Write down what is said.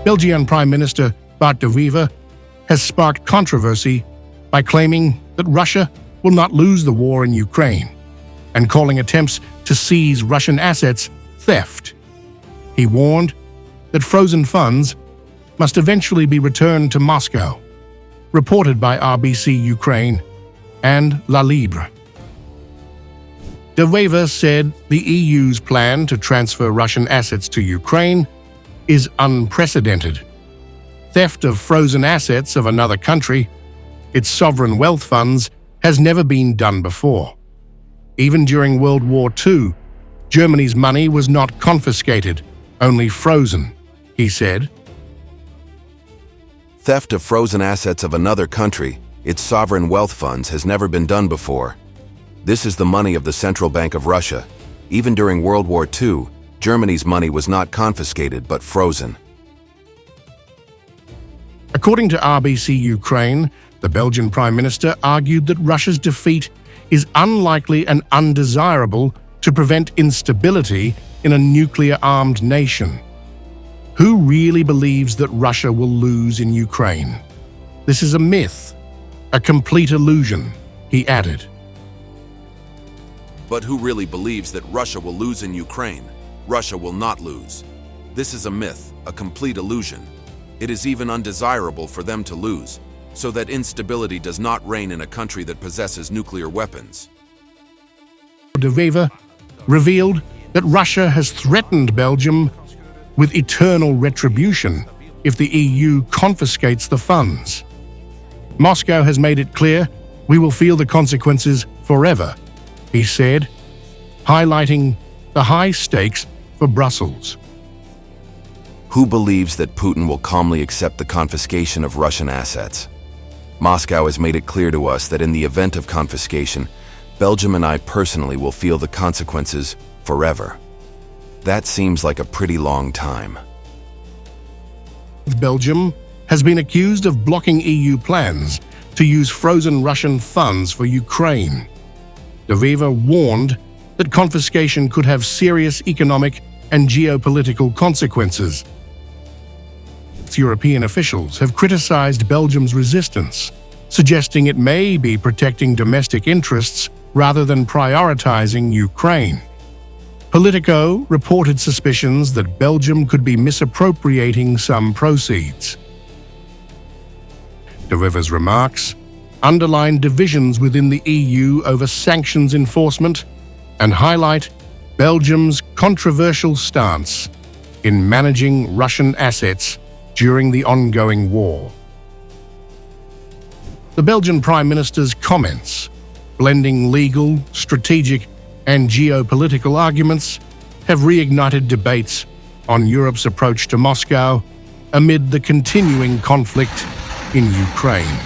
Belgian Prime Minister Bart de Wever has sparked controversy by claiming that Russia will not lose the war in Ukraine and calling attempts to seize Russian assets theft. He warned that frozen funds must eventually be returned to Moscow, reported by RBC-Ukraine and La Libre. De Wever said the EU's plan to transfer Russian assets to Ukraine is unprecedented. Theft of frozen assets of another country, its sovereign wealth funds, has never been done before. Even during World War II, Germany's money was not confiscated, only frozen, he said. Theft of frozen assets of another country, its sovereign wealth funds, has never been done before. This is the money of the Central Bank of Russia. Even during World War II, Germany's money was not confiscated but frozen. According to RBC-Ukraine, the Belgian Prime Minister argued that Russia's defeat is unlikely and undesirable to prevent instability in a nuclear-armed nation. Who really believes that Russia will lose in Ukraine? This is a myth, a complete illusion, he added. But who really believes that Russia will lose in Ukraine? Russia will not lose. This is a myth, a complete illusion. It is even undesirable for them to lose, so that instability does not reign in a country that possesses nuclear weapons. De Wever revealed that Russia has threatened Belgium with eternal retribution if the EU confiscates the funds. Moscow has made it clear we will feel the consequences forever, he said, highlighting the high stakes for Brussels. Who believes that Putin will calmly accept the confiscation of Russian assets? Moscow has made it clear to us that in the event of confiscation, Belgium and I personally will feel the consequences forever. That seems like a pretty long time. Belgium has been accused of blocking EU plans to use frozen Russian funds for Ukraine. De Wever warned that confiscation could have serious economic and geopolitical consequences. European officials have criticized Belgium's resistance, suggesting it may be protecting domestic interests rather than prioritizing Ukraine. Politico reported suspicions that Belgium could be misappropriating some proceeds. De Wever's remarks underline divisions within the EU over sanctions enforcement and highlight Belgium's controversial stance in managing Russian assets during the ongoing war. The Belgian Prime Minister's comments, blending legal, strategic, and geopolitical arguments, have reignited debates on Europe's approach to Moscow amid the continuing conflict in Ukraine.